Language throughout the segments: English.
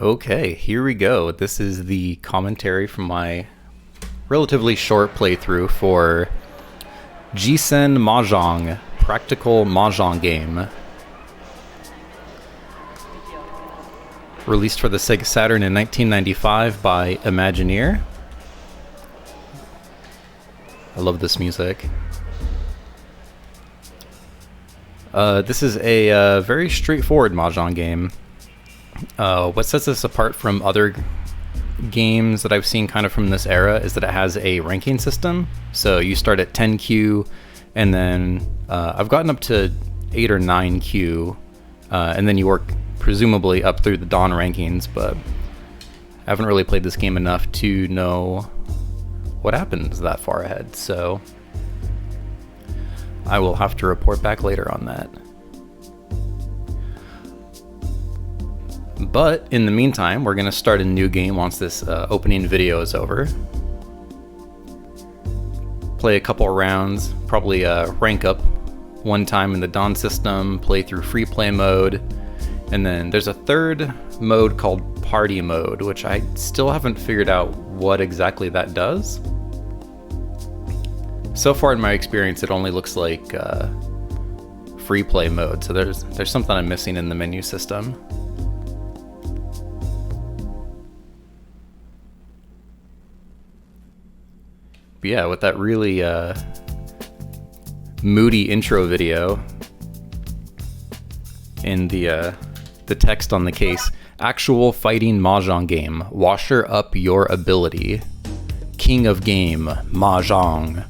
Okay, here we go. This is the commentary from my relatively short playthrough for Jissen Mahjong, practical mahjong game. Released for the Sega Saturn in 1995 by Imagineer. I love this music. This is a very straightforward mahjong game. What sets this apart from other games that I've seen kind of from this era is that it has a ranking system. So you start at 10Q, and then I've gotten up to 8 or 9Q, and then you work presumably up through the Dawn rankings, but I haven't really played this game enough to know what happens that far ahead, so I will have to report back later on that. But in the meantime, we're going to start a new game once this opening video is over. Play a couple rounds, probably rank up one time in the Dawn system, play through free play mode, and then there's a third mode called party mode, which I still haven't figured out what exactly that does. So far in my experience, it only looks like free play mode, so there's something I'm missing in the menu system. But yeah, with that really moody intro video and the text on the case, actual fighting mahjong game, washer up your ability, king of game, mahjong.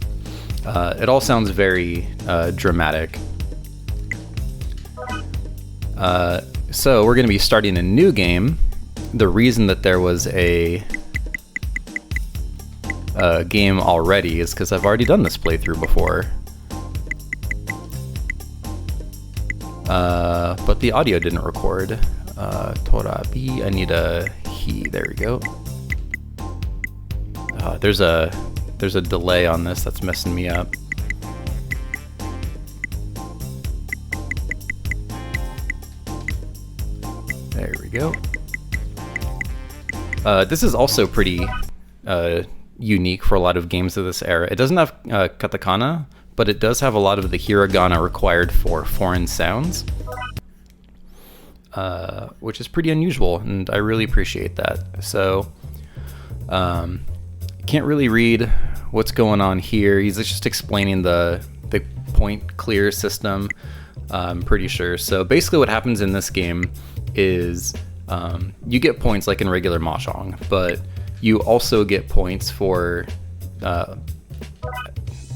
It all sounds very dramatic. So we're going to be starting a new game. The reason that there was a game already is because I've already done this playthrough before. But the audio didn't record. Torabi, I need a he. There we go. There's a delay on this that's messing me up. There we go. This is also pretty unique for a lot of games of this era. It doesn't have katakana, but it does have a lot of the hiragana required for foreign sounds, which is pretty unusual, and I really appreciate that. So, can't really read what's going on here. He's just explaining the point clear system, I'm pretty sure. So basically what happens in this game is you get points like in regular mahjong, but you also get points for, I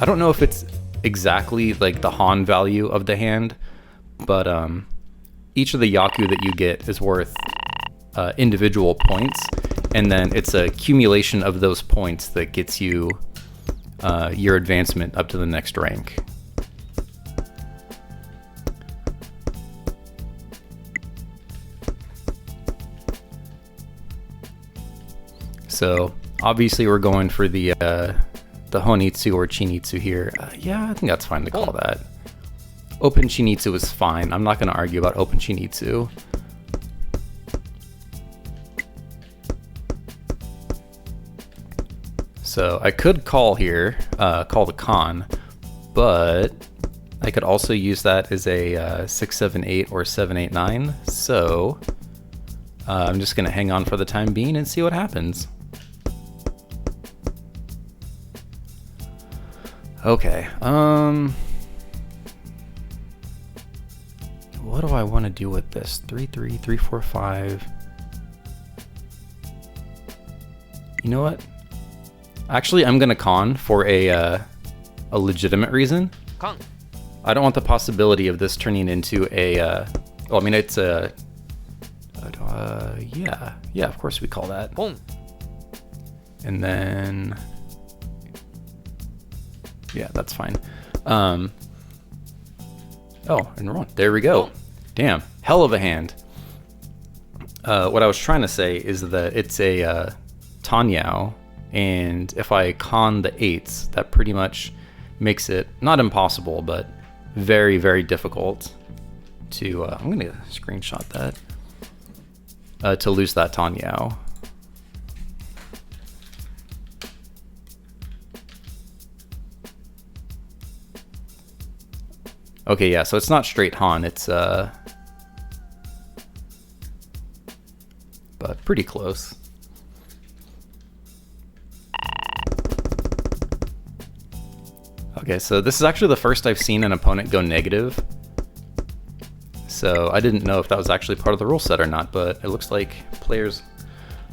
don't know if it's exactly like the Han value of the hand, but each of the Yaku that you get is worth individual points, and then it's a accumulation of those points that gets you your advancement up to the next rank. So obviously we're going for the Honitsu or Chinitsu here. Yeah, I think that's fine to call that. Open Chinitsu is fine. I'm not going to argue about Open Chinitsu. So I could call here, call the Khan, but I could also use that as a 6-7-8 or 7-8-9. So I'm just going to hang on for the time being and see what happens. Okay, what do I want to do with this? 3-3, 3-4-5. You know what? Actually, I'm gonna con for a legitimate reason. Con. I don't want the possibility of this turning into a. Well, I mean, it's a. Yeah, of course we call that. Boom. And then. Yeah, that's fine. Oh, and wrong. There we go. Damn, hell of a hand. What I was trying to say is that it's a Tanyao, and if I con the 8s, that pretty much makes it not impossible, but very, very difficult to. I'm gonna screenshot that. to lose that Tan Yao. Okay, yeah, so it's not straight Han, it's but pretty close. Okay, so this is actually the first I've seen an opponent go negative. So I didn't know if that was actually part of the rule set or not, but it looks like players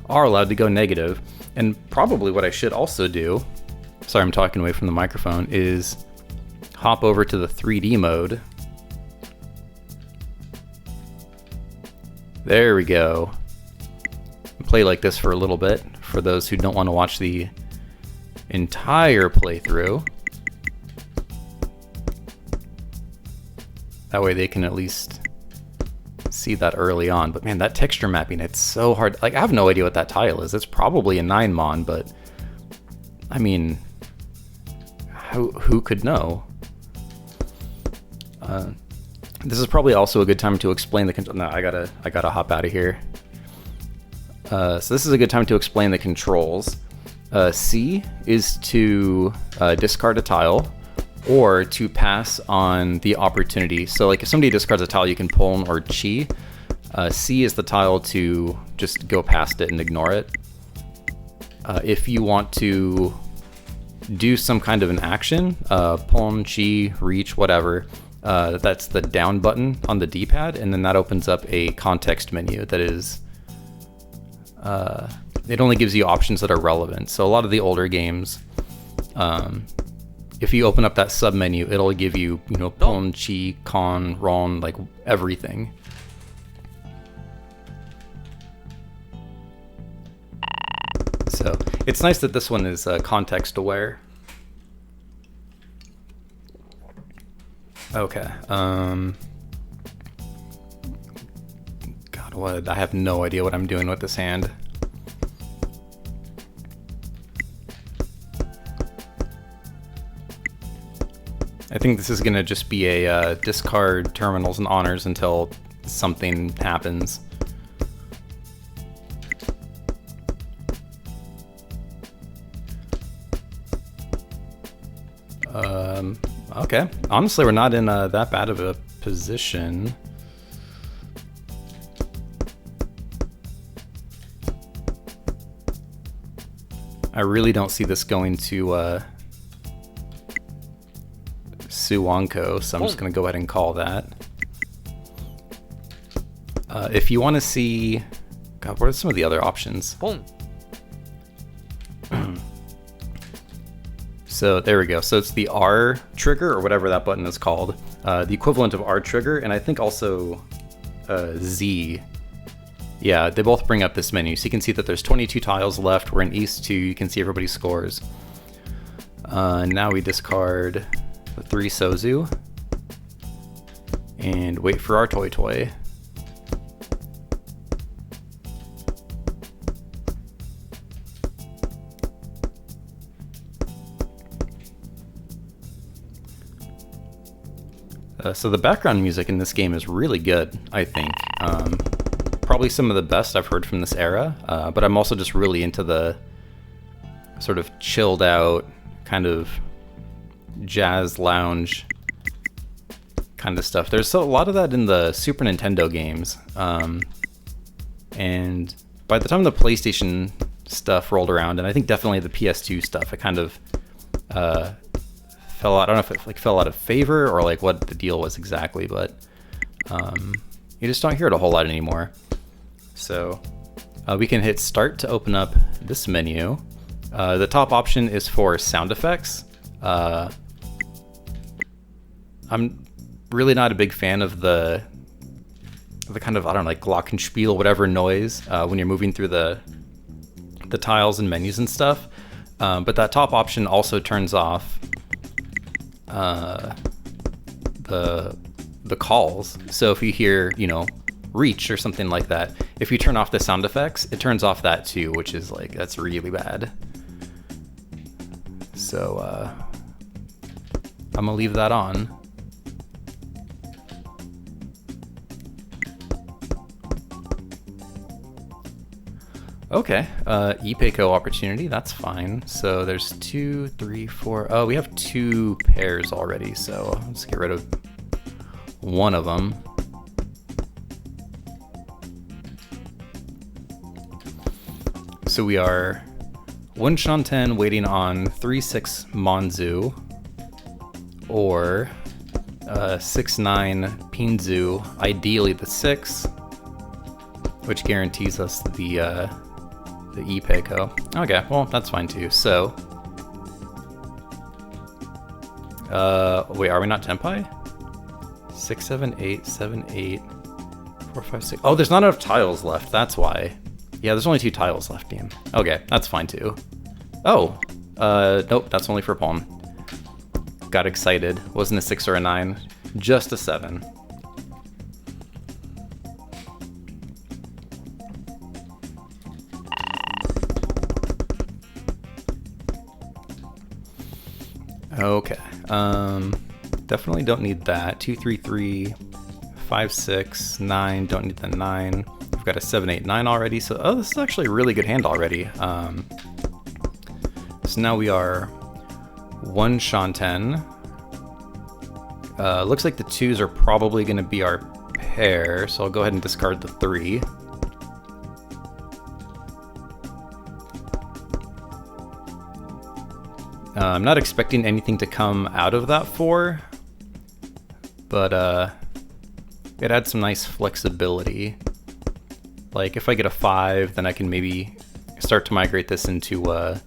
are allowed to go negative. And probably what I should also do, sorry I'm talking away from the microphone, is hop over to the 3D mode. There we go. Play like this for a little bit for those who don't want to watch the entire playthrough. That way they can at least see that early on. But man, that texture mapping, it's so hard. Like, I have no idea what that tile is. It's probably a 9-mon, but I mean, who could know? This is probably also a good time to explain the control. No, I gotta hop out of here. So this is a good time to explain the controls. C is to discard a tile, or to pass on the opportunity. So like if somebody discards a tile, you can pull or chi. C is the tile to just go past it and ignore it. If you want to do some kind of an action, pull, chi, reach, whatever, that's the down button on the D-pad, and then that opens up a context menu that is, it only gives you options that are relevant. So a lot of the older games, if you open up that sub menu, it'll give you, you know, Pon, Chi, Con, Ron, like everything. So it's nice that this one is context aware. Okay. God, what? I have no idea what I'm doing with this hand. I think this is gonna just be a discard terminals and honors until something happens. Okay. Honestly, we're not in that bad of a position. I really don't see this going to Suwanko, so I'm just going to go ahead and call that. If you want to see... God, what are some of the other options? So there we go. So it's the R trigger, or whatever that button is called. The equivalent of R trigger, and I think also Z. Yeah, they both bring up this menu. So you can see that there's 22 tiles left. We're in East 2. You can see everybody's scores. Now we discard the 3 Sozu. And wait for our Toy Toy. So the background music in this game is really good, I think. Probably some of the best I've heard from this era, but I'm also just really into the sort of chilled out, kind of jazz lounge kind of stuff. There's a lot of that in the Super Nintendo games, and by the time the PlayStation stuff rolled around, and I think definitely the PS2 stuff, it kind of fell out. I don't know if it like fell out of favor or like what the deal was exactly, but you just don't hear it a whole lot anymore. So we can hit start to open up this menu. The top option is for sound effects. I'm really not a big fan of the kind of, I don't know, like glockenspiel, whatever noise when you're moving through the tiles and menus and stuff. But that top option also turns off the calls. So if you hear, you know, reach or something like that, if you turn off the sound effects, it turns off that too, which is like, that's really bad. So I'm gonna leave that on. Okay, Ipeco opportunity, that's fine. So there's 2, 3, 4. Oh, we have 2 pairs already, so let's get rid of one of them. So we are 1 Shanten waiting on 3-6 Monzu or 6-9 Pinzu, ideally the 6, which guarantees us the Ipeco. Okay, well that's fine too. So, wait, are we not Tenpai? 6, 7, 8, 7, 8, 4, 5, 6. Oh, there's not enough tiles left. That's why. Yeah, there's only 2 tiles left, game. Okay, that's fine too. Oh, nope, that's only for pawn. Got excited. Wasn't a 6 or a 9, just a 7. Okay, definitely don't need that. 2, 3, 3, 5, 6, 9, don't need the 9. We've got a 7, 8, 9 already, so oh, this is actually a really good hand already. So now we are 1 Shanten. Looks like the 2s are probably going to be our pair, so I'll go ahead and discard the 3. I'm not expecting anything to come out of that 4, but it adds some nice flexibility. Like if I get a 5, then I can maybe start to migrate this into an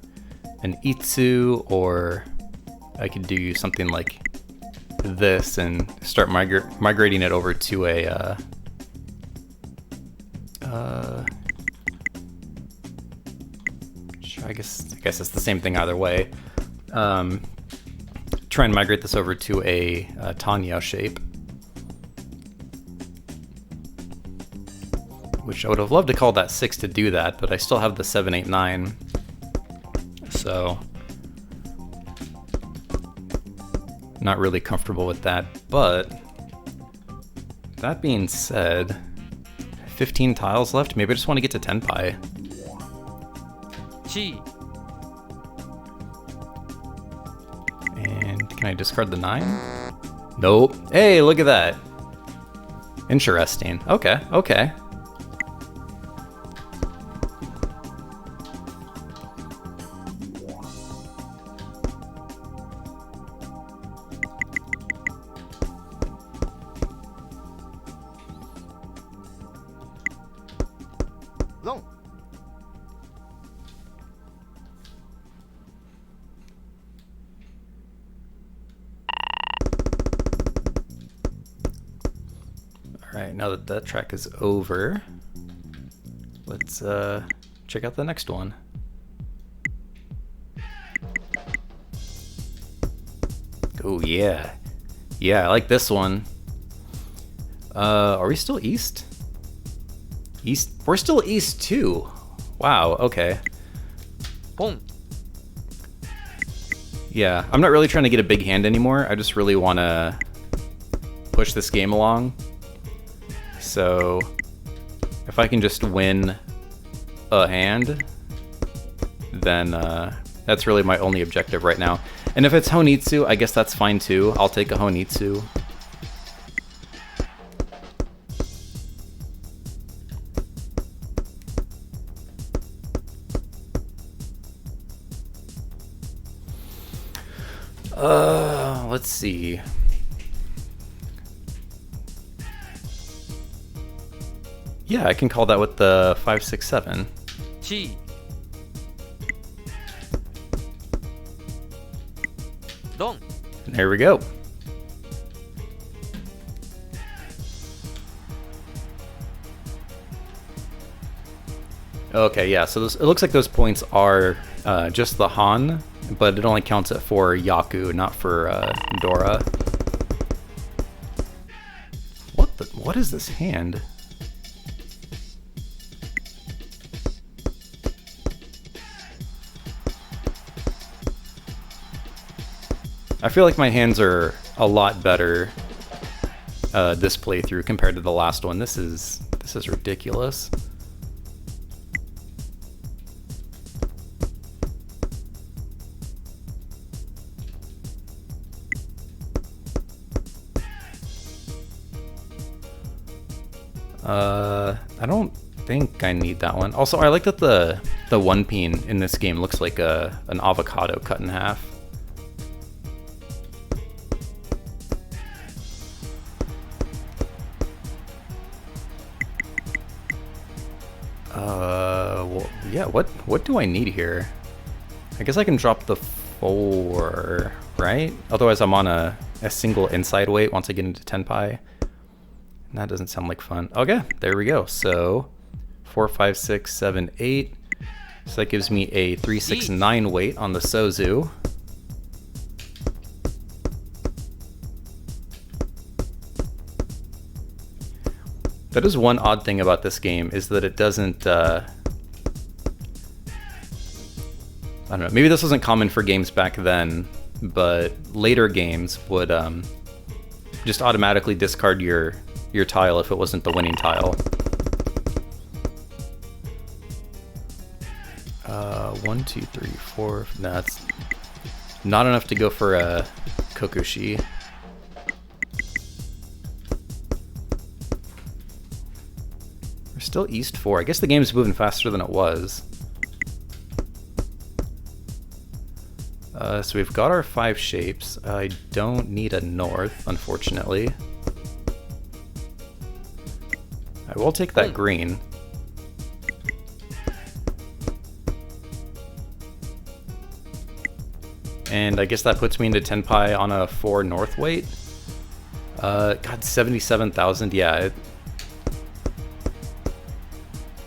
Itsu, or I could do something like this and start migrating it over to a I guess it's the same thing either way. Try and migrate this over to a Tanya shape, which I would have loved to call that 6 to do that, but I still have the 7, 8, 9. So not really comfortable with that. But that being said, 15 tiles left. Maybe I just want to get to Tenpai. And can I discard the 9? Nope. Hey, look at that. Interesting. Okay, okay. Alright, now that that track is over, let's check out the next one. Oh yeah. Yeah, I like this one. Are we still east? East? We're still east too. Wow, okay. Boom. Yeah, I'm not really trying to get a big hand anymore. I just really want to push this game along. So if I can just win a hand, then that's really my only objective right now. And if it's Honitsu, I guess that's fine too. I'll take a Honitsu. Let's see. Yeah, I can call that with the 5, 6, 7. Chi. Don. There we go. Okay, yeah, so it looks like those points are just the Han, but it only counts it for Yaku, not for Dora. What is this hand? I feel like my hands are a lot better this playthrough compared to the last one. This is ridiculous. I don't think I need that one. Also, I like that the one peen in this game looks like an avocado cut in half. Well, yeah, what do I need here? I guess I can drop the 4, right? Otherwise I'm on a single inside weight once I get into 10 pi. And that doesn't sound like fun. Okay, there we go. So 4, 5, 6, 7, 8. So that gives me a 3, 6, 9 weight on the Sozu. That is one odd thing about this game, is that it doesn't, I don't know, maybe this wasn't common for games back then, but later games would just automatically discard your tile if it wasn't the winning tile. 1, 2, 3, 4, no, that's not enough to go for a Kokushi. Still East 4. I guess the game's moving faster than it was. So we've got our 5 shapes. I don't need a north, unfortunately. I will take that green. And I guess that puts me into 10 pi on a 4 north weight. God, 77,000, yeah.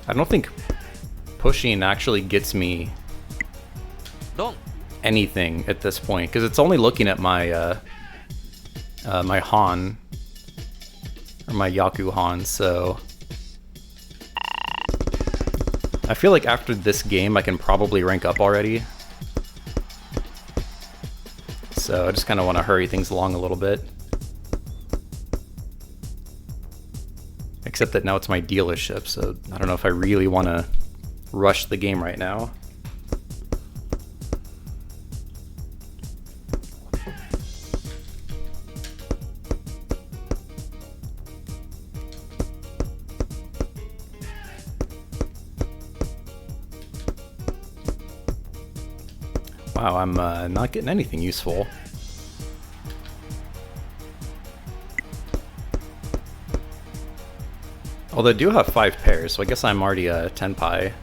I don't think pushing actually gets me anything at this point, because it's only looking at my my Han, or my Yaku Han, so I feel like after this game I can probably rank up already. So I just kind of want to hurry things along a little bit. Except that now it's my dealership, so I don't know if I really want to rush the game right now. Wow, I'm not getting anything useful. Although I do have 5 pairs, so I guess I'm already a 10 pi.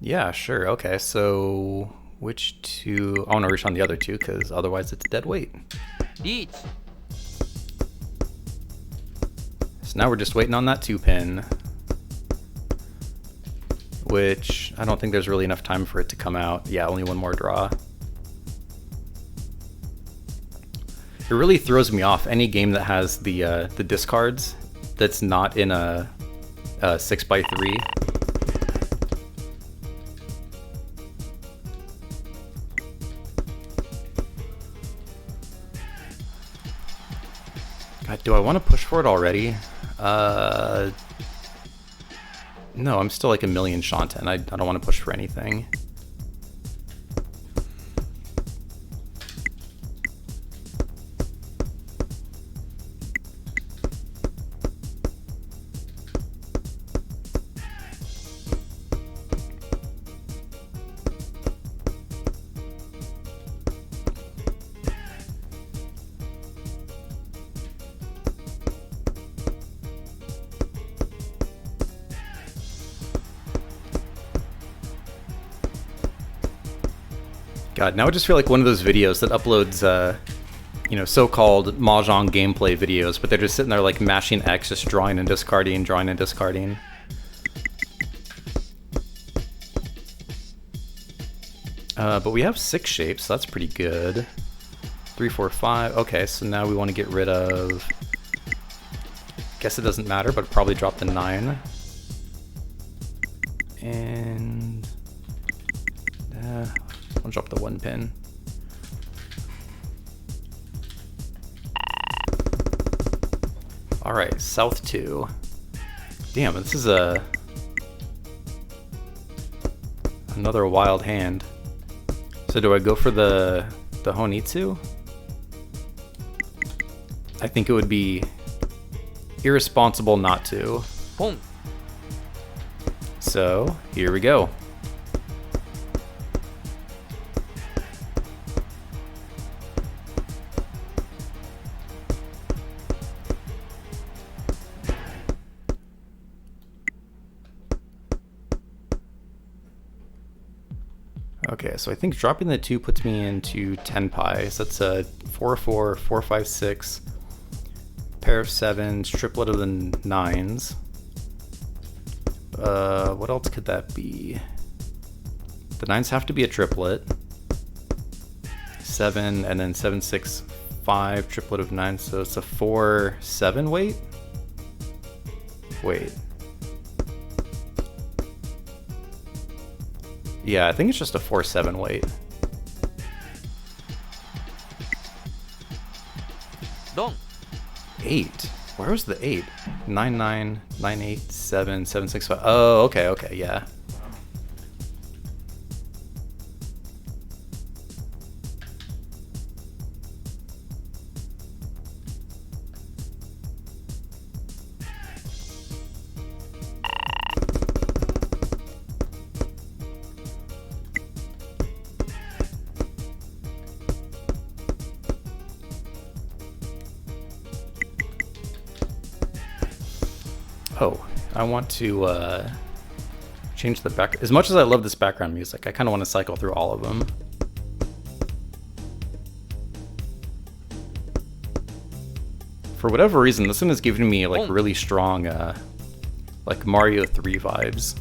Yeah, sure, okay, so which 2? I want to reach on the other 2, because otherwise it's dead weight. So now we're just waiting on that 2 pin, which I don't think there's really enough time for it to come out. Yeah, only one more draw. It really throws me off any game that has the discards that's not in a 6x3. God, do I want to push for it already? No, I'm still like a million Shanten. I don't want to push for anything. God, now I just feel like one of those videos that uploads, you know, so-called Mahjong gameplay videos, but they're just sitting there like mashing X, just drawing and discarding, drawing and discarding. But we have 6 shapes, so that's pretty good. 3, 4, 5. Okay, so now we want to get rid of... Guess it doesn't matter, but probably drop the 9. And... I'll drop the 1 pin. Alright, South 2. Damn, this is another wild hand. So do I go for the the Honitsu, I think it would be irresponsible not to. ポン So here we go. Okay, so I think dropping the 2 puts me into 10 pi. So that's a 4-4, 4-5-6, pair of 7s, triplet of the 9s. What else could that be? The 9s have to be a triplet. 7 and then 7, 6, 5, triplet of 9. So it's a 4-7 weight? Wait. Yeah, I think it's just a 4-7 weight. ドン 8? Where was the 8? 9, 9, 9, 8, 7, 7, 6, 5. Oh, okay, yeah. Oh, I want to change the back. As much as I love this background music, I kind of want to cycle through all of them. For whatever reason, this one is giving me like really strong, like Mario 3 vibes.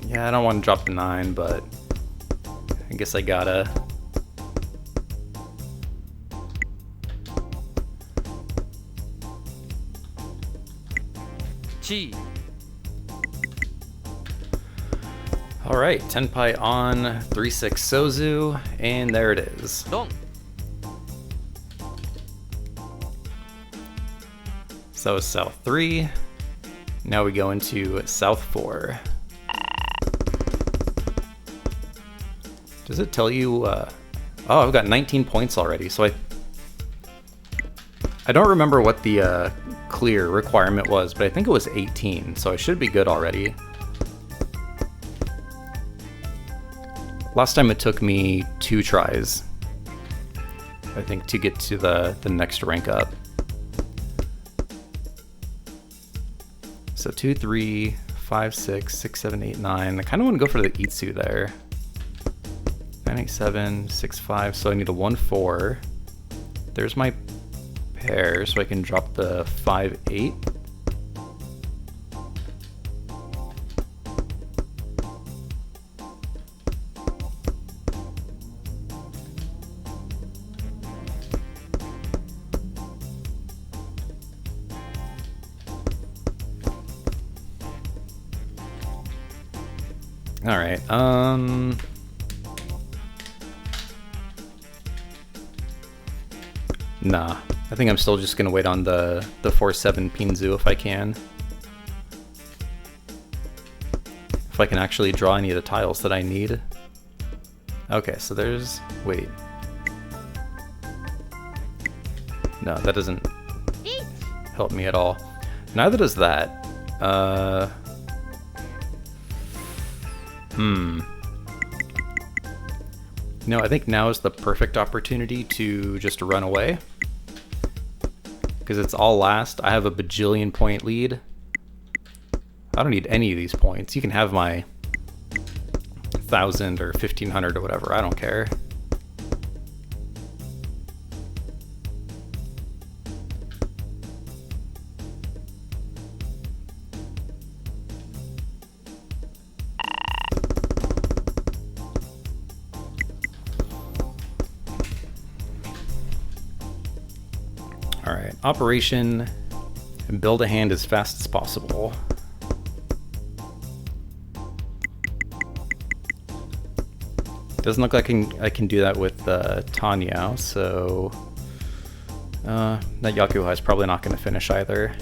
Yeah, I don't want to drop the 9, but I guess I gotta. Chi. All right, 10 pi on 3-6 Sozu, and there it is. ドン So that was South 3. Now we go into South 4. Does it tell you? Oh, I've got 19 points already. So I don't remember what the clear requirement was, but I think it was 18. So I should be good already. Last time it took me 2 tries, I think, to get to the next rank up. So 2, 3, 5, 6, 6, 7, 8, 9. I kind of want to go for the Itsu there. 9, 8, 7, 6, 5. So I need a 1, 4. There's my pair, so I can drop the 5, 8. All right. Nah. I think I'm still just gonna wait on the 4-7 Pinzu if I can. If I can actually draw any of the tiles that I need. Okay, so there's... wait. No, that doesn't help me at all. Neither does that. No, I think now is the perfect opportunity to just run away. Because it's all last. I have a bajillion point lead. I don't need any of these points. You can have my 1,000 or 1,500 or whatever. I don't care. Alright, operation, and build a hand as fast as possible. Doesn't look like I can do that with Tanya, so That Yakuha is probably not going to finish either.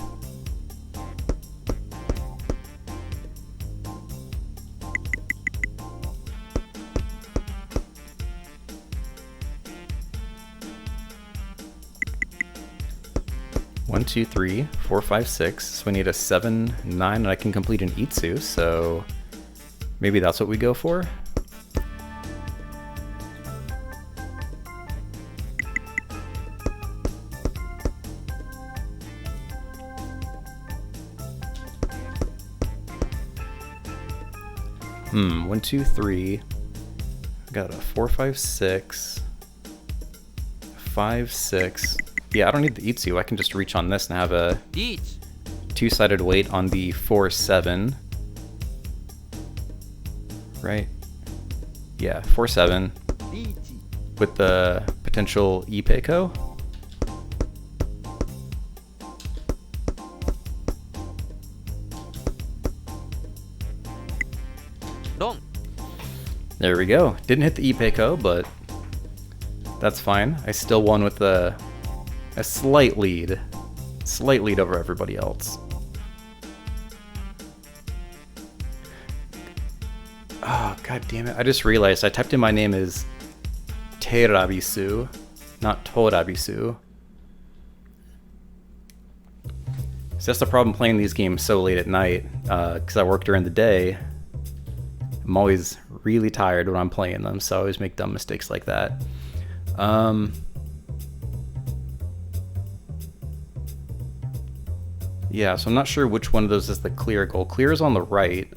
One, two, three, four, five, six. So we need a 7, 9, and I can complete an Itsu, so maybe that's what we go for. One, two, three. Got a 4, 5, 6. 5, 6. Yeah, I don't need the Itsu. I can just reach on this and have a 1 two-sided weight on the 4, 7. Right? Yeah, 4, 7. With the potential Ipeiko. Dong. There we go. Didn't hit the Ipeiko, but that's fine. I still won with a slight lead. Slight lead over everybody else. Oh, god damn it. I just realized I typed in my name as Teirabisu, not Torabisu. So that's the problem playing these games so late at night, because I work during the day. I'm always really tired when I'm playing them, so I always make dumb mistakes like that. Yeah, so I'm not sure which one of those is the clear goal. Clear is on the right.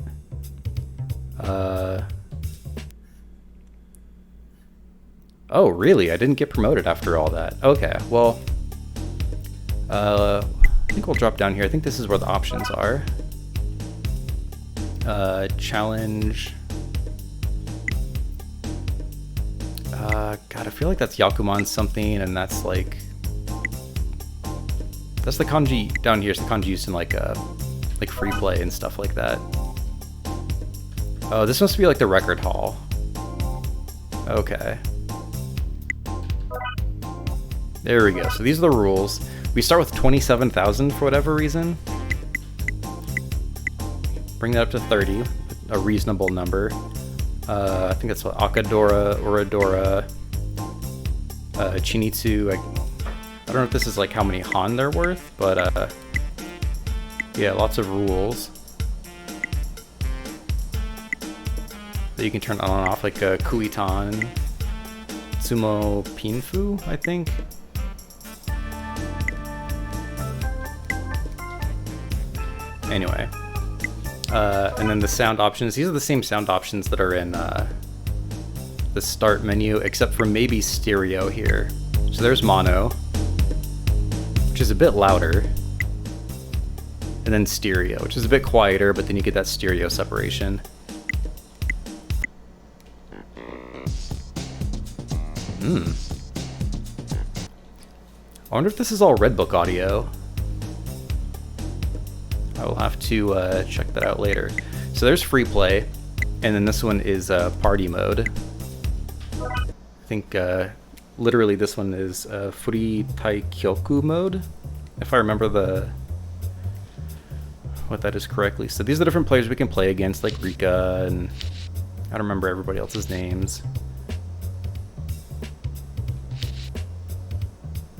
Oh, really? I didn't get promoted after all that. Okay, well, I think we'll drop down here. I think this is where the options are. Challenge. God, I feel like that's Yakuman something, and that's like... That's the kanji down here. Is the kanji used in like free play and stuff like that. Oh, this must be like the record hall. Okay. There we go. So these are the rules. We start with 27,000 for whatever reason. Bring that up to 30, a reasonable number. I think that's what Akadora, Oradora, Chinitsu. I don't know if this is like how many Han they're worth, but yeah, lots of rules that you can turn on and off, like Kuitan, Sumo Pinfu, I think. Anyway, and then the sound options. These are the same sound options that are in the start menu, except for maybe stereo here. So there's mono, which is a bit louder, and then stereo, which is a bit quieter, but then you get that stereo separation. I wonder if this is all Redbook audio. I will have to check that out later. So there's free play, and then this one is party mode. I think literally this one is Furi Taikyoku mode, if I remember what that is correctly. So these are the different players we can play against, like Rika, and I don't remember everybody else's names.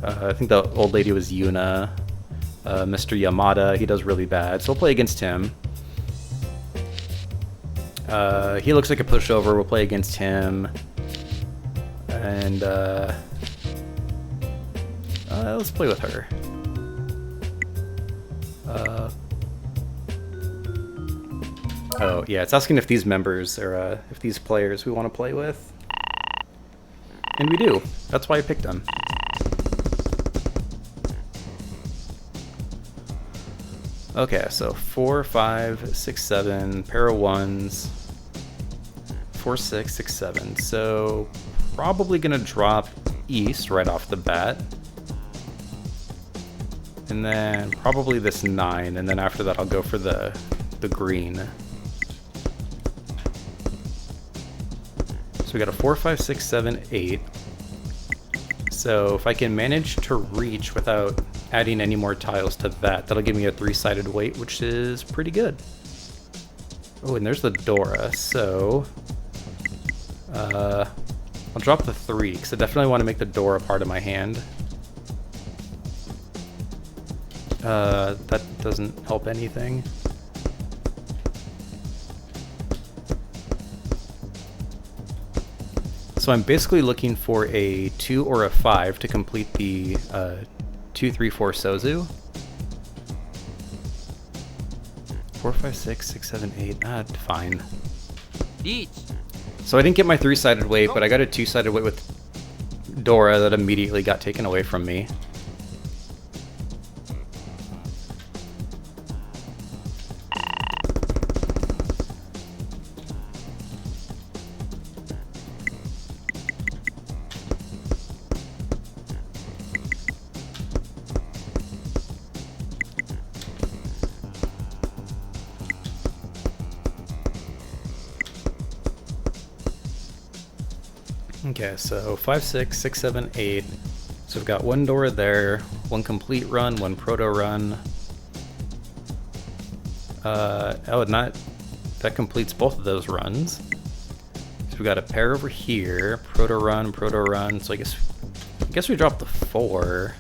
I think the old lady was Yuna. Mr. Yamada, he does really bad, so we'll play against him. He looks like a pushover, we'll play against him. And let's play with her. Oh yeah, it's asking if these members or if these players we want to play with. And we do. That's why I picked them. Okay, so 4, 5, 6, 7, pair of ones, 4, 6, 6, 7. So probably gonna drop east right off the bat. And then probably this 9, and then after that I'll go for the green. So we got a 4, 5, 6, 7, 8. So if I can manage to reach without adding any more tiles to that, that'll give me a 3-sided weight, which is pretty good. Oh, and there's the Dora, so I'll drop the 3, because I definitely want to make the Dora part of my hand. That doesn't help anything. So I'm basically looking for a 2 or a 5 to complete the 2, 3, 4 Sozu. 4, 5, 6, 6, 7, 8. Fine. リーチ So I didn't get my 3-sided weight, but I got a 2-sided weight with Dora that immediately got taken away from me. Okay, so 5, 6, 6, 7, 8. So we've got 1 Dora there, 1 complete run, 1 proto run. That completes both of those runs. So we've got a pair over here, proto run, so I guess we dropped the 4,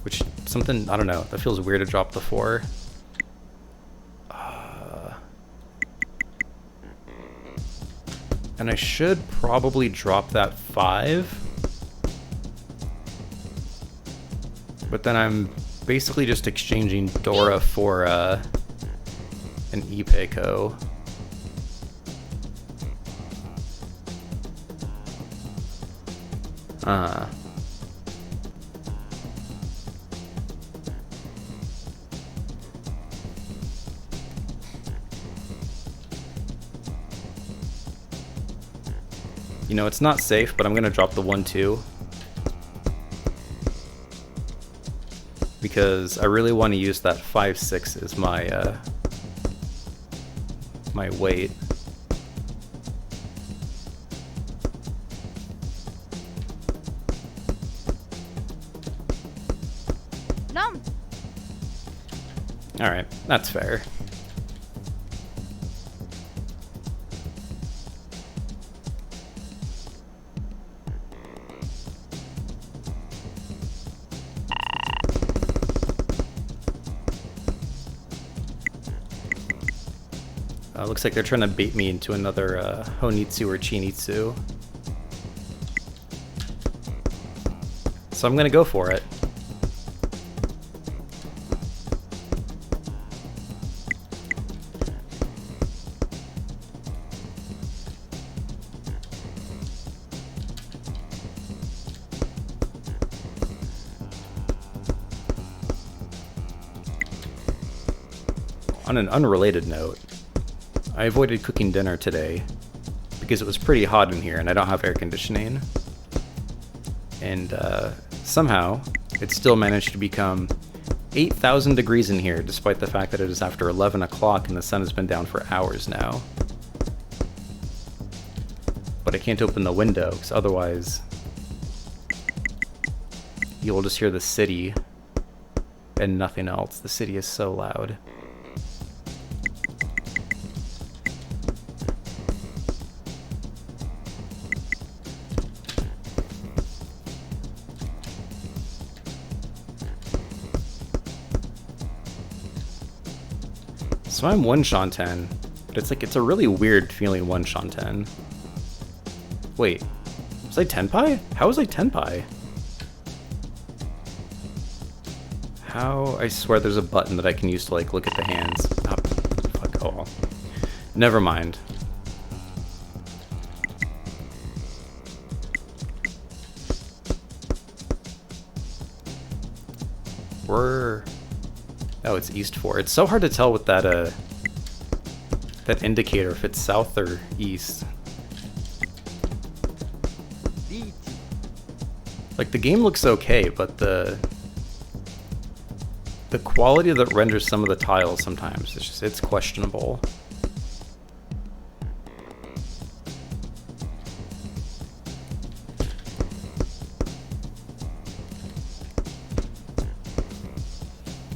which something, I don't know, that feels weird to drop the 4. And I should probably drop that 5. But then I'm basically just exchanging Dora for an Ipeco. You know, it's not safe, but I'm gonna drop the 1, 2. Because I really want to use that 5, 6 as my my weight. No. Alright, that's fair. Looks like they're trying to bait me into another Honitsu or Chinitsu. So I'm gonna go for it. On an unrelated note, I avoided cooking dinner today because it was pretty hot in here and I don't have air conditioning. And somehow it still managed to become 8,000 degrees in here despite the fact that it is after 11 o'clock and the sun has been down for hours now. But I can't open the window because otherwise you will just hear the city and nothing else. The city is so loud. So I'm 1 Shanten, but it's a really weird feeling 1 Shanten. Wait, was I Tenpai? How was I Tenpai? How? I swear there's a button that I can use to like look at the hands. Oh, fuck, oh well. Never mind. Oh, it's East 4. It's so hard to tell with that that indicator if it's south or east. リーチ Like the game looks okay, but the quality that renders some of the tiles sometimes it's questionable.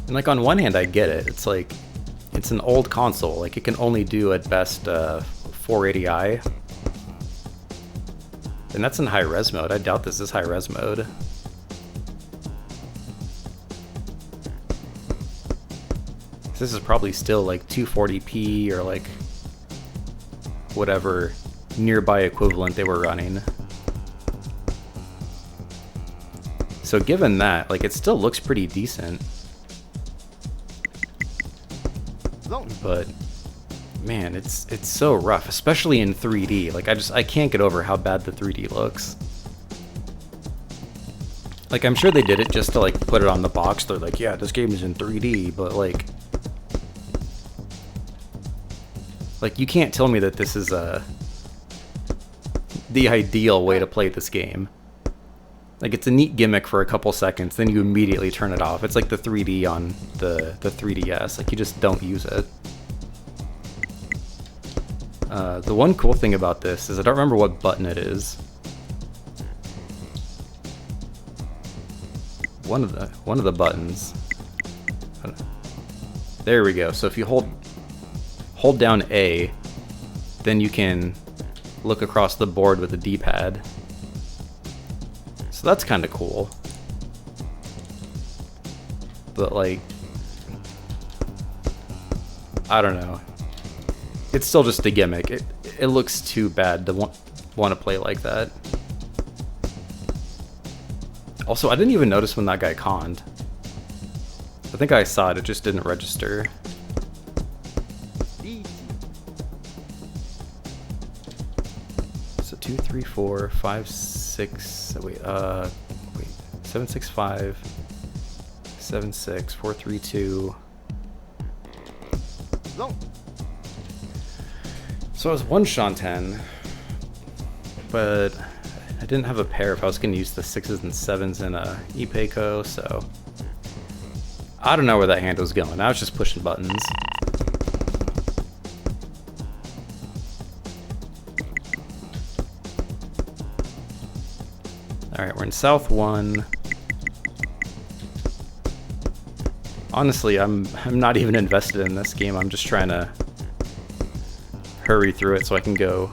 And like on one hand, I get it. It's like, it's an old console. Like it can only do at best 480i. And that's in high res mode. I doubt this is high res mode. This is probably still like 240p or like whatever nearby equivalent they were running. So given that, like it still looks pretty decent. But man, it's so rough, especially in 3D. Like I can't get over how bad the 3D looks. Like I'm sure they did it just to like put it on the box. They're like, yeah, this game is in 3D, but like you can't tell me that this is the ideal way to play this game. Like it's a neat gimmick for a couple seconds, then you immediately turn it off. It's like the 3D on the 3DS. Like you just don't use it. The one cool thing about this is I don't remember what button it is. One of the buttons. There we go. So if you hold down A, then you can look across the board with the D-pad. So that's kind of cool. But like, I don't know. It's still just a gimmick. It looks too bad to want to play like that. Also, I didn't even notice when that guy conned. I think I saw it, it just didn't register. So 2, 3, 4, 5, 6, wait, 7, 6, 5, 7, 6, 4, 3, 2. So I was 1 Shanten, but I didn't have a pair if I was going to use the 6s and 7s in Ipeco, so I don't know where that hand was going. I was just pushing buttons. Alright, we're in South 1. Honestly, I'm not even invested in this game. I'm just trying to hurry through it so I can go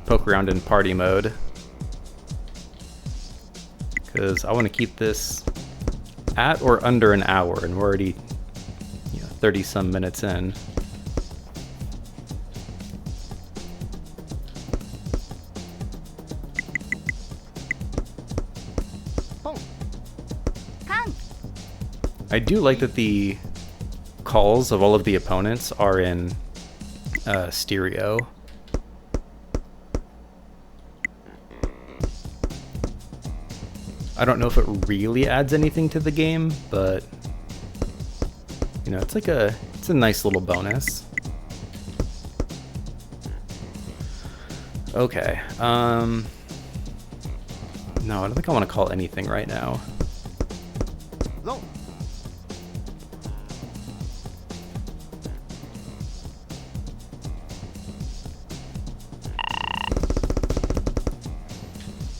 poke around in party mode. Because I want to keep this at or under an hour, and we're already 30 some minutes in. I do like that the calls of all of the opponents are in stereo. I don't know if it really adds anything to the game, but it's a nice little bonus. Okay. No, I don't think I want to call anything right now.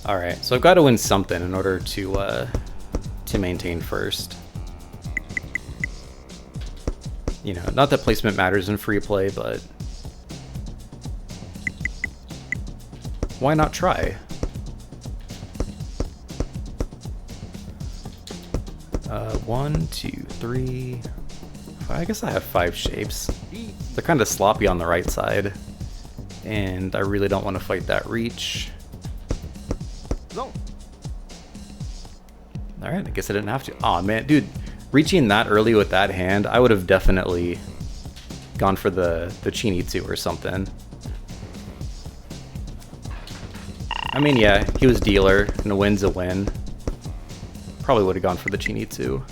Alright, so I've got to win something in order to maintain first. Not that placement matters in free play, but why not try? 1, 2, 3, 5. I guess I have 5 shapes. They're kind of sloppy on the right side, and I really don't want to fight that reach. Alright, I guess I didn't have to. Aw, man, dude, reaching that early with that hand, I would have definitely gone for the Chinitsu or something. I mean, yeah, he was dealer, and a win's a win. Probably would have gone for the Chinitsu.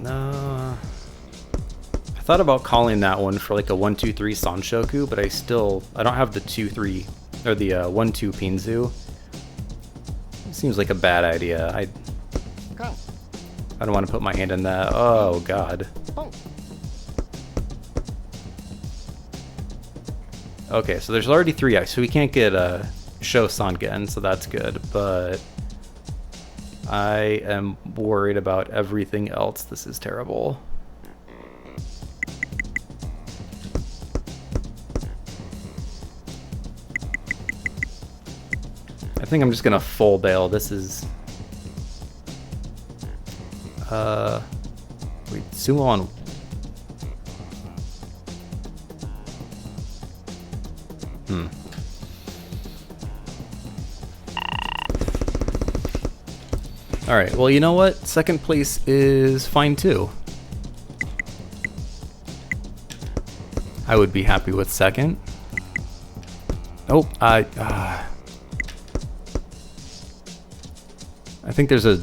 No. I thought about calling that one for like a 1-2-3 Sanshoku, but I don't have the 2-3 or the 1-2 Pinzu. seems like a bad idea. I don't want to put my hand in that. Oh god. Okay, so there's already 3 ice, so we can't get Sho Sangen, so that's good, but I am worried about everything else. This is terrible. I think I'm just gonna full bail. This is wait, sumo on. Alright, well, you know what? Second place is fine too. I would be happy with second. Oh, I think there's a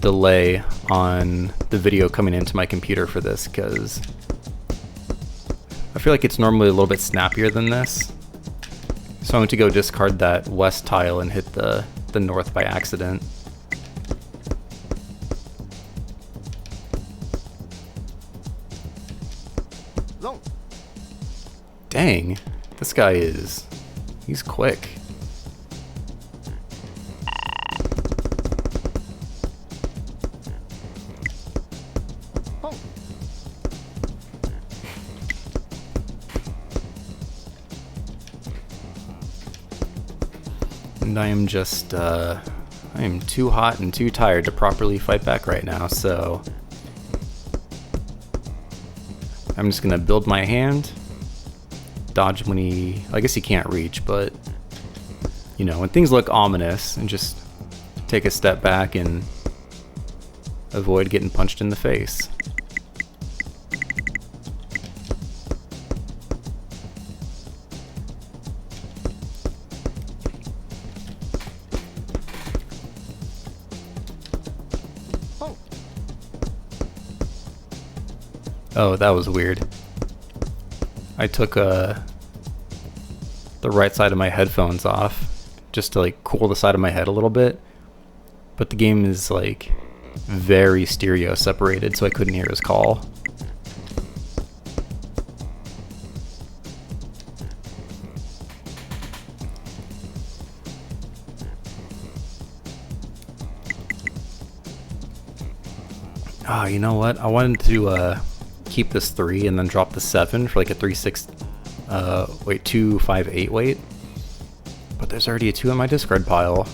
delay on the video coming into my computer for this, because I feel like it's normally a little bit snappier than this. So I'm going to go discard that west tile and hit the north by accident. Dang, this guy he's quick. And I am just, I am too hot and too tired to properly fight back right now, so I'm just gonna build my hand, dodge when I guess he can't reach, but, you know, when things look ominous, and just take a step back and avoid getting punched in the face. Oh, that was weird. I took the right side of my headphones off just to like cool the side of my head a little bit, but the game is like very stereo separated, so I couldn't hear his call. Ah, you know what? I wanted to keep this 3 and then drop the 7 for like a 3-6 2-5-8 weight, but there's already a 2 in my discard pile.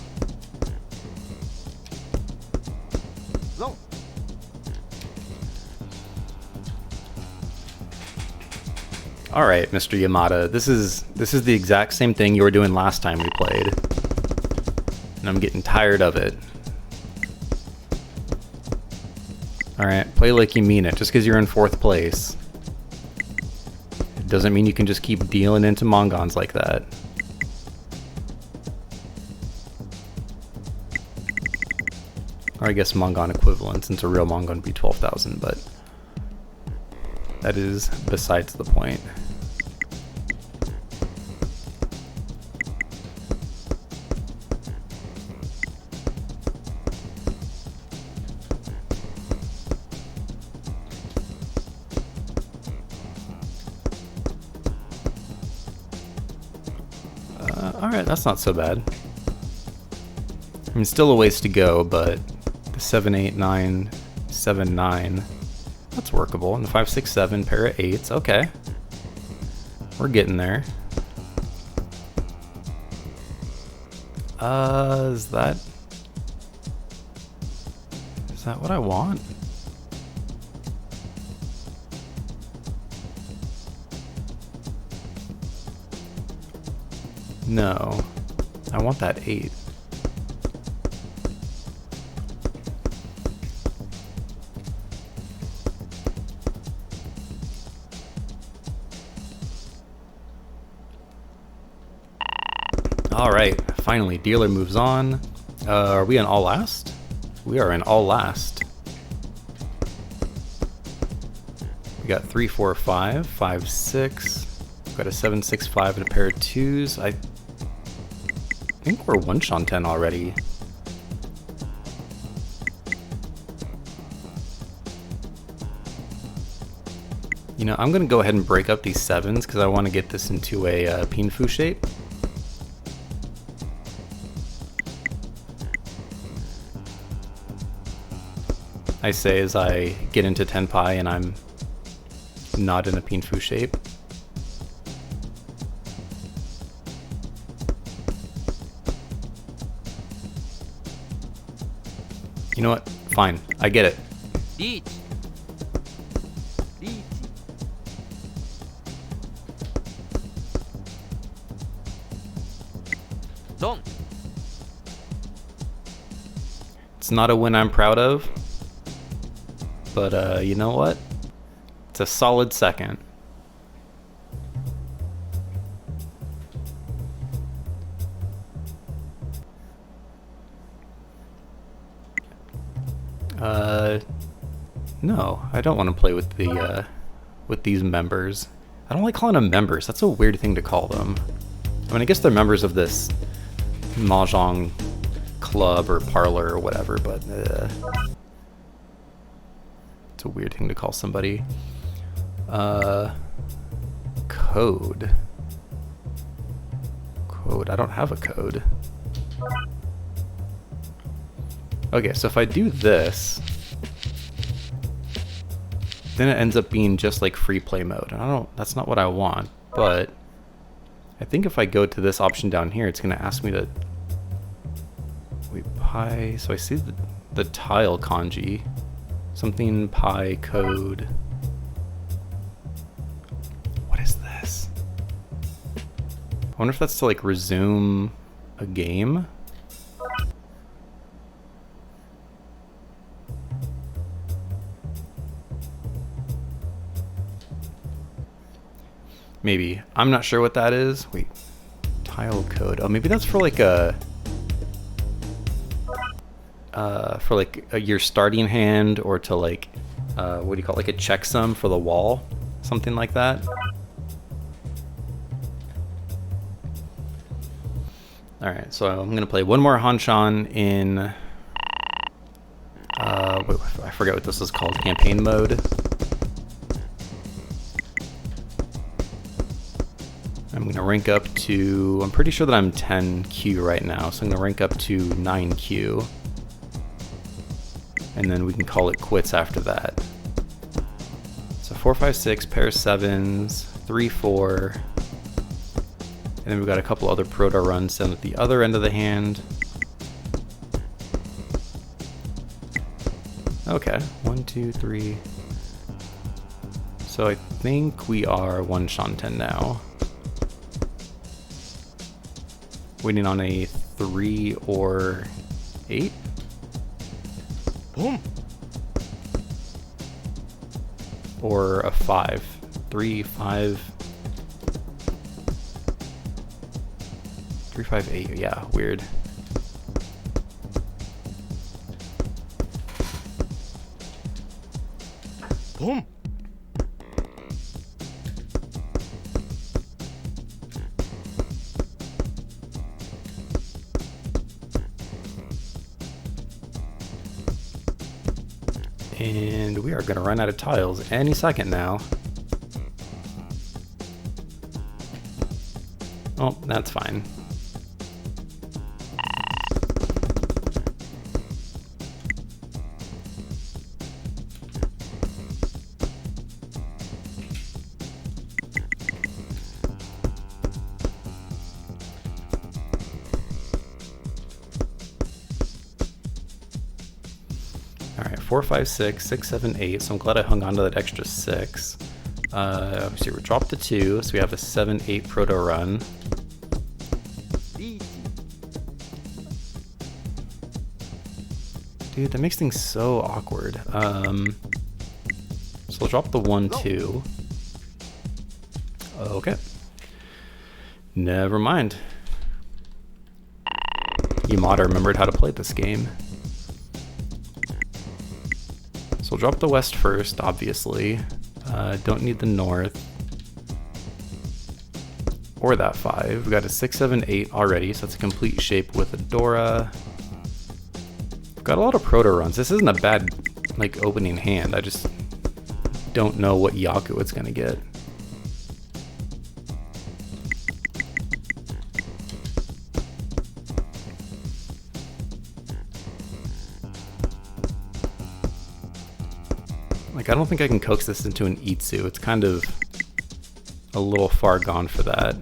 All right, Mr. Yamada, this is the exact same thing you were doing last time we played, and I'm getting tired of it. Alright, play like you mean it. Just because you're in 4th place, it doesn't mean you can just keep dealing into Mongons like that. Or I guess Mongon equivalent, since a real Mongon would be 12,000, but that is besides the point. Alright, that's not so bad. I mean, still a ways to go, but the 7, 8, 9, 7, 9, that's workable. And the 5, 6, 7, pair of 8s, okay. We're getting there. Is that what I want? No, I want that 8. Alright, finally, dealer moves on. Are we in all last? We are in all last. We got 3, 4, 5, 5, 6. We've got a 7, 6, 5, and a pair of 2s. I think we're 1 Shanten already. You know, I'm going to go ahead and break up these 7s because I want to get this into a pinfu shape. I say as I get into tenpai and I'm not in a pinfu shape. You know what? Fine. I get it. リーチリーチ ドン It's not a win I'm proud of, but you know what? It's a solid second. No, I don't want to play with the with these members. I don't like calling them members. That's a weird thing to call them. I mean, I guess they're members of this Mahjong club or parlor or whatever, but it's a weird thing to call somebody. Code. Code. I don't have a code. Okay, so if I do this, then it ends up being just like free play mode. And that's not what I want, but I think if I go to this option down here, it's gonna ask me to, wait, pi, so I see the tile kanji, something pi code. What is this? I wonder if that's to like resume a game. Maybe. I'm not sure what that is. Wait. Tile code. Oh, maybe that's for like a... your starting hand, or to like... what do you call it? Like a checksum for the wall? Something like that. Alright, so I'm going to play one more Hanshan in... wait, I forget what this is called. Campaign mode. I'm going to rank up to, I'm pretty sure that I'm 10Q right now, so I'm going to rank up to 9Q. And then we can call it quits after that. So 4, 5, 6, pair of 7s, 3, 4. And then we've got a couple other proto runs down at the other end of the hand. Okay, 1, 2, 3. So I think we are 1 Shanten now. Waiting on a 3 or 8. Boom. Or a 5. 3, 5. 3, 5, 8. Yeah, weird. Boom. And we are going to run out of tiles any second now. Oh, that's fine. Alright, 4, 5, 6, 6, 7, 8. So I'm glad I hung on to that extra 6. So we dropped the 2, so we have a 7, 8 proto run. Dude, that makes things so awkward. So we'll drop the 1, 2. Okay. Never mind. Yamada remembered how to play this game. So we'll drop the west first, obviously. Don't need the north. Or that 5. We've got a 6, 7, 8 already, so that's a complete shape with a Dora. We've got a lot of proto runs. This isn't a bad, like, opening hand. I just don't know what Yaku it's gonna get. Like, I don't think I can coax this into an Itsu. It's kind of a little far gone for that.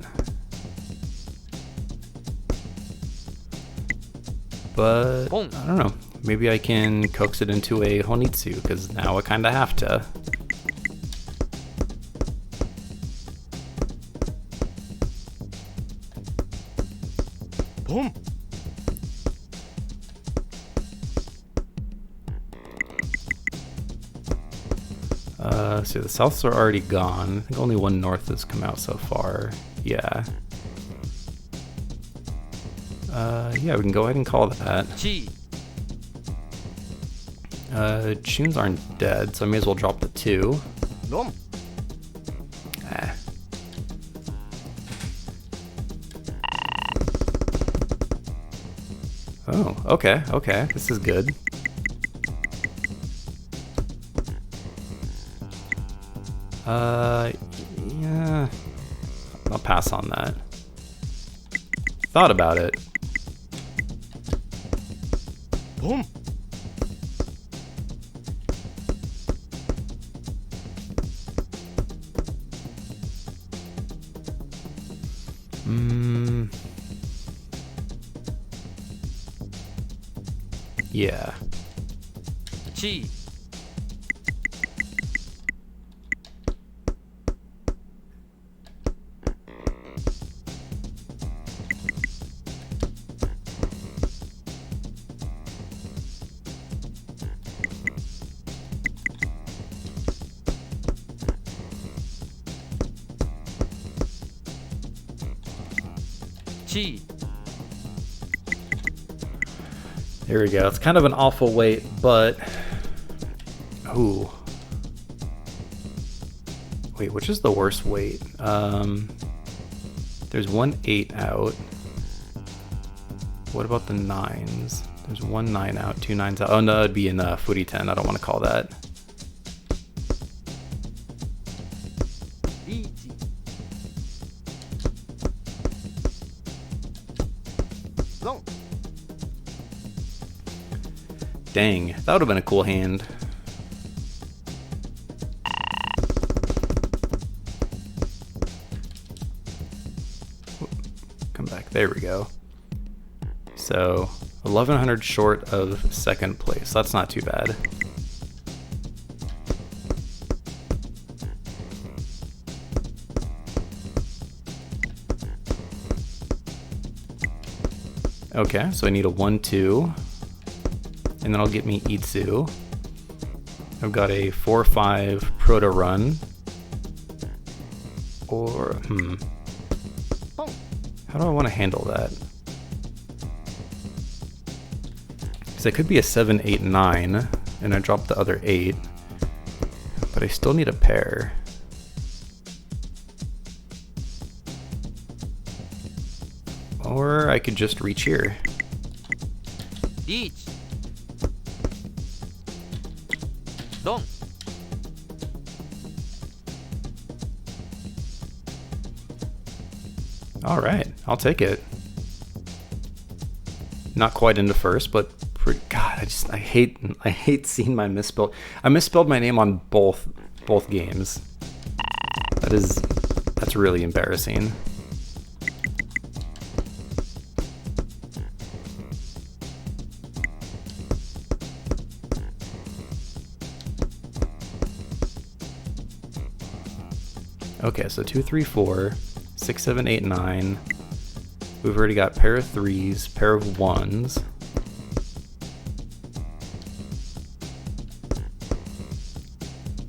But I don't know. Maybe I can coax it into a Honitsu, because now I kind of have to. Boom. So the Souths are already gone. I think only one North has come out so far. Yeah. Yeah, we can go ahead and call that. Chi. Tunes aren't dead, so I may as well drop the 2. Nom. Ah. Oh, okay, okay. This is good. Yeah. I'll pass on that. Thought about it. Boom. Yeah. Chi. Chi. There we go. It's kind of an awful wait, but... Ooh. Wait, which is the worst weight? There's 1 8 out. What about the 9s? There's 1 9 out, 2 9s out. Oh no, it'd be in Footy 10. I don't want to call that. Ichi. Long. Dang, that would have been a cool hand. Come back. There we go. So 1100 short of second place. That's not too bad. Okay, so I need a 1-2, and that'll get me Itsu. I've got a 4-5 Proto Run, or how do I want to handle that? Because it could be a 7, 8, 9, and I drop the other 8, but I still need a pair. Or I could just reach here. Each. Long. All right, I'll take it. Not quite into first, but God, I hate seeing my misspelled. I misspelled my name on both games. That's really embarrassing. Okay, so 2, 3, 4, 6, 7, 8, 9. We've already got pair of 3s, pair of 1s.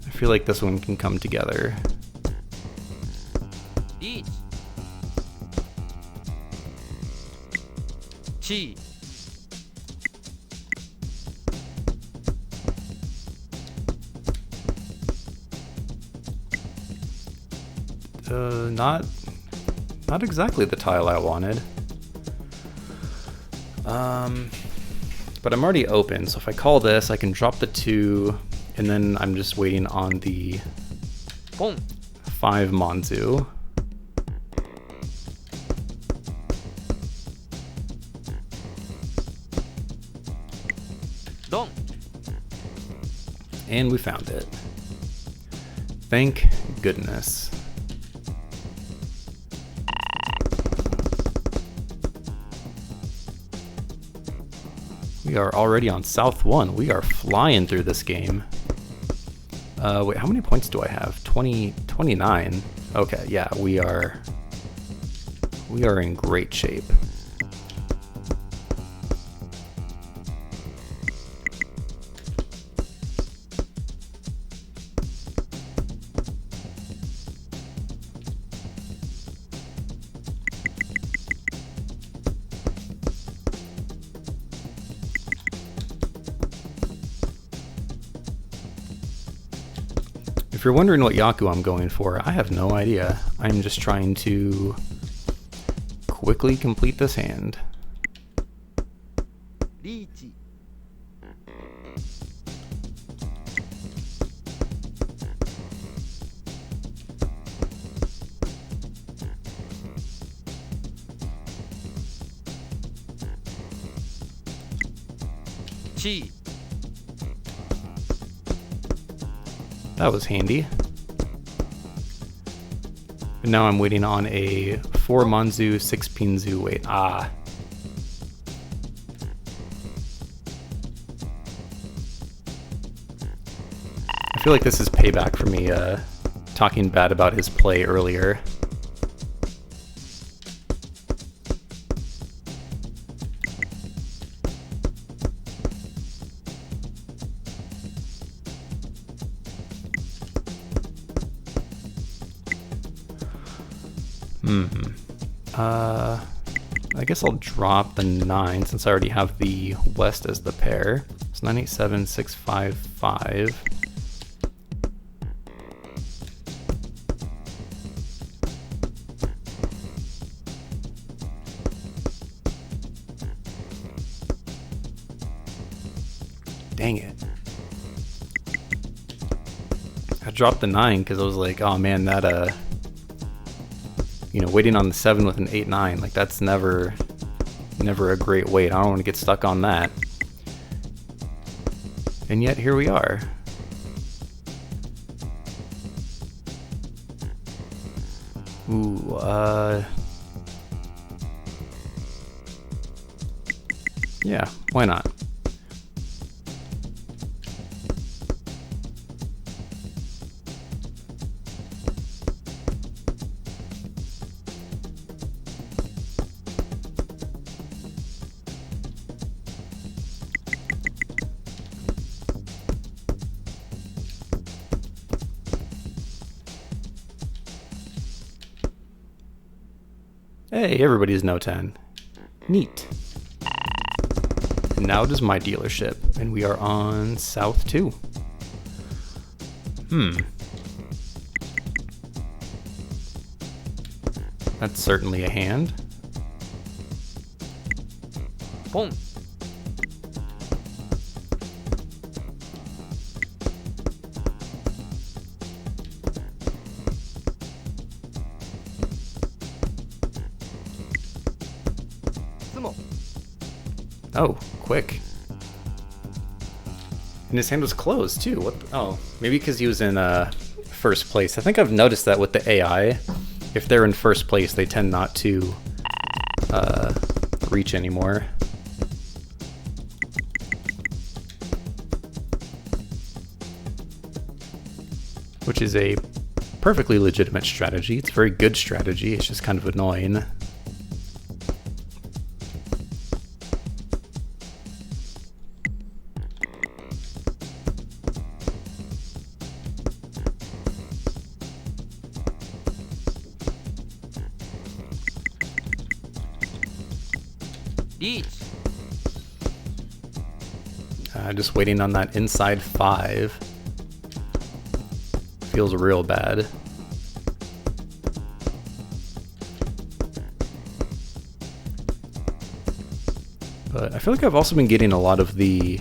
I feel like this one can come together. Each. Chi. Not exactly the tile I wanted. But I'm already open, so if I call this, I can drop the 2 And then I'm just waiting on the ポン 5 Manzu. Dong. And we found it. Thank goodness. We are already on South 1. We are flying through this game. Wait, how many points do I have? 29. Okay, yeah, we are in great shape. If you're wondering what Yaku I'm going for, I have no idea. I'm just trying to quickly complete this hand. リーチ チー That was handy. And now I'm waiting on a 4 Manzu, 6 Pinzu. Wait, I feel like this is payback for me talking bad about his play earlier. I guess I'll drop the 9 since I already have the West as the pair. It's 9, 8, 7, 6, 5, 5. Dang it. I dropped the 9 because I was like, oh man, that waiting on the 7 with an 8-9, like that's never a great wait. I don't want to get stuck on that. And yet here we are. Ooh, yeah, why not? Hey, everybody's no 10. Neat. And now it is my dealership, and we are on South 2. That's certainly a hand. ポン スモ Oh, quick. And his hand was closed too. What? Oh, maybe because he was in first place. I think I've noticed that with the AI. If they're in first place, they tend not to reach anymore. Which is a perfectly legitimate strategy. It's a very good strategy. It's just kind of annoying. Reach. Just waiting on that inside 5. Feels real bad. But I feel like I've also been getting a lot of the,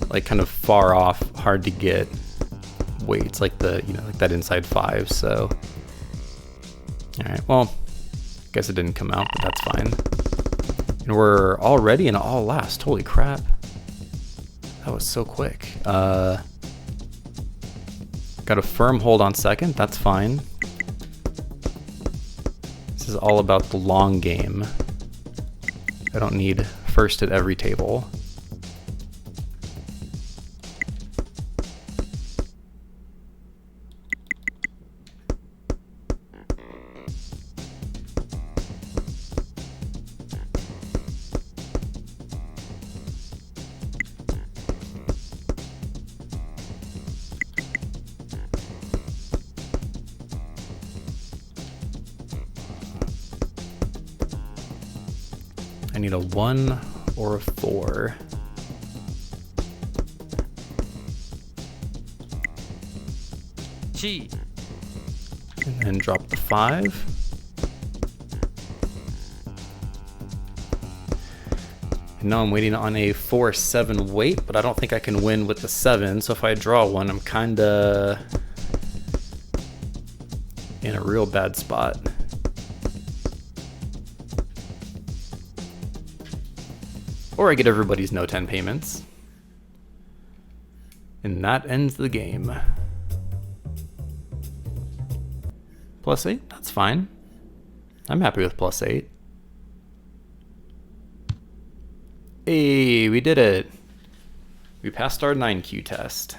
like, kind of far off hard to get weights like like that inside 5. So, all right, well, guess it didn't come out, but that's fine. And we're already in all last. Holy crap, that was so quick. Got a firm hold on second. That's fine. This is all about the long game. I don't need first at every table. I need a 1 or a 4. Chi. And then drop the 5. And now I'm waiting on a 4-7 weight, but I don't think I can win with the 7. So if I draw 1, I'm kinda in a real bad spot. Or I get everybody's no 10 payments. And that ends the game. +8, that's fine. I'm happy with +8. Hey, we did it. We passed our 9Q test.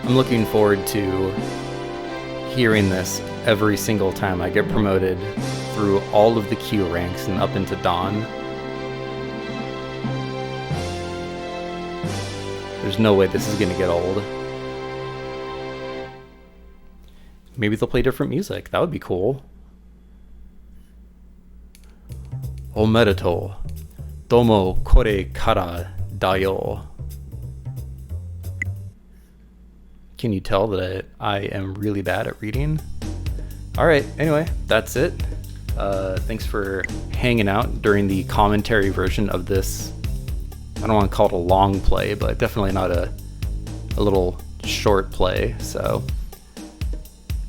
I'm looking forward to hearing this every single time I get promoted through all of the Q ranks and up into Dawn. There's no way this is gonna get old. Maybe they'll play different music. That would be cool. Omedetou. Domo kore kara dayo. Can you tell that I am really bad at reading? All right, anyway, that's it. Thanks for hanging out during the commentary version of this. I don't want to call it a long play, but definitely not a little short play. So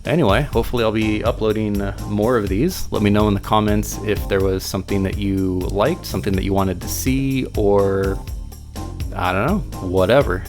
anyway, hopefully I'll be uploading more of these. Let me know in the comments if there was something that you liked, something that you wanted to see, or I don't know, whatever.